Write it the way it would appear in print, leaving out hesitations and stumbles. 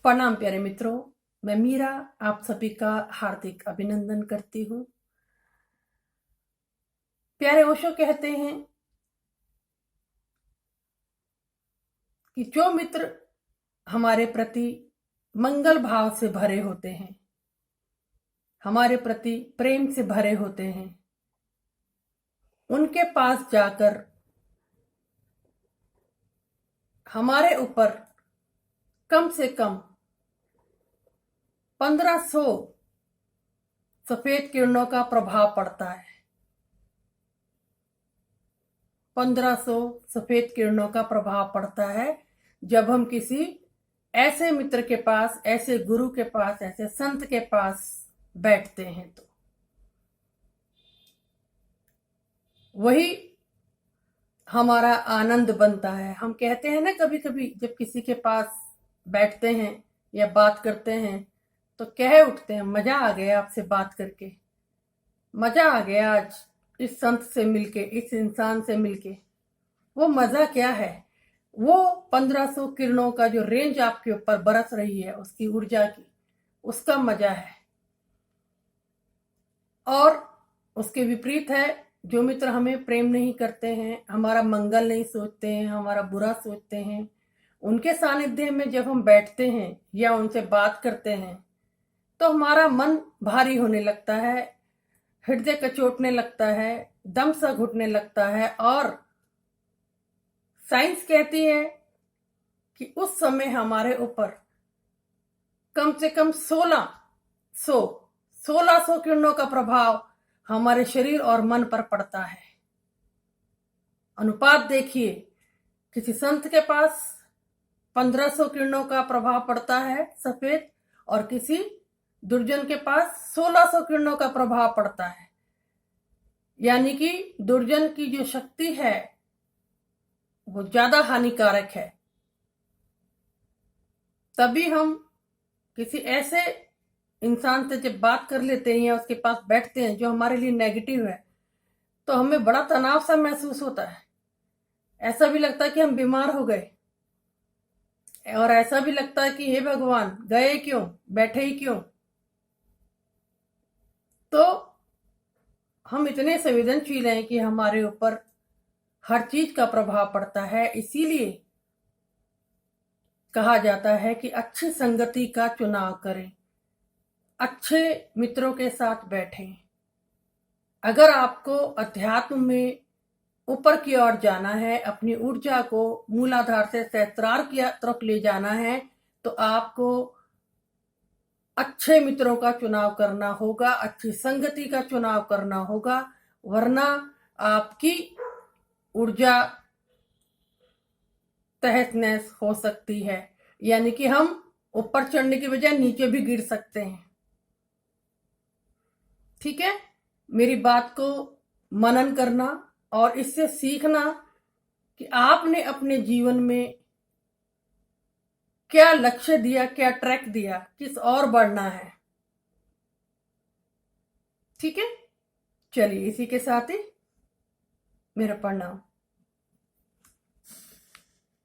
प्रणाम प्यारे मित्रों, मैं मीरा आप सभी का हार्दिक अभिनंदन करती हूँ। प्यारे ओशो कहते हैं कि जो मित्र हमारे प्रति मंगल भाव से भरे होते हैं, हमारे प्रति प्रेम से भरे होते हैं, उनके पास जाकर हमारे ऊपर कम से कम 1500 सफेद किरणों का प्रभाव पड़ता है। 1500 सफेद किरणों का प्रभाव पड़ता है जब हम किसी ऐसे मित्र के पास, ऐसे गुरु के पास, ऐसे संत के पास बैठते हैं। तो वही हमारा आनंद बनता है। हम कहते हैं ना, कभी कभी जब किसी के पास बैठते हैं या बात करते हैं तो कह उठते हैं, मजा आ गया आपसे बात करके, मजा आ गया आज इस संत से मिलके, इस इंसान से मिलके। वो मजा क्या है, वो 1500 किरणों का जो रेंज आपके ऊपर बरस रही है, उसकी ऊर्जा की, उसका मजा है। और उसके विपरीत है जो मित्र हमें प्रेम नहीं करते हैं, हमारा मंगल नहीं सोचते हैं, हमारा बुरा सोचते हैं, उनके सानिध्य में जब हम बैठते हैं या उनसे बात करते हैं तो हमारा मन भारी होने लगता है, हृदय कचोटने लगता है, दम सा घुटने लगता है। और साइंस कहती है कि उस समय हमारे ऊपर कम से कम 1600 किरणों का प्रभाव हमारे शरीर और मन पर पड़ता है। अनुपात देखिए, किसी संत के पास 1500 किरणों का प्रभाव पड़ता है सफेद, और किसी दुर्जन के पास 1600 किरणों का प्रभाव पड़ता है। यानी कि दुर्जन की जो शक्ति है वो ज्यादा हानिकारक है। तभी हम किसी ऐसे इंसान से जब बात कर लेते हैं या उसके पास बैठते हैं जो हमारे लिए नेगेटिव है, तो हमें बड़ा तनाव सा महसूस होता है। ऐसा भी लगता है कि हम बीमार हो गए, और ऐसा भी लगता है कि हे भगवान, गए क्यों, बैठे ही क्यों। तो हम इतने संवेदनशील हैं कि हमारे ऊपर हर चीज का प्रभाव पड़ता है। इसीलिए कहा जाता है कि अच्छी संगति का चुनाव करें, अच्छे मित्रों के साथ बैठें। अगर आपको अध्यात्म में ऊपर की ओर जाना है, अपनी ऊर्जा को मूलाधार से सहस्त्रार की तरफ ले जाना है, तो आपको अच्छे मित्रों का चुनाव करना होगा, अच्छी संगति का चुनाव करना होगा, वरना आपकी ऊर्जा तहस नहस हो सकती है। यानी कि हम ऊपर चढ़ने की बजाय नीचे भी गिर सकते हैं। ठीक है, मेरी बात को मनन करना और इससे सीखना कि आपने अपने जीवन में क्या लक्ष्य दिया, क्या ट्रैक दिया, किस और बढ़ना है। ठीक है, चलिए इसी के साथ ही मेरा प्रणाम।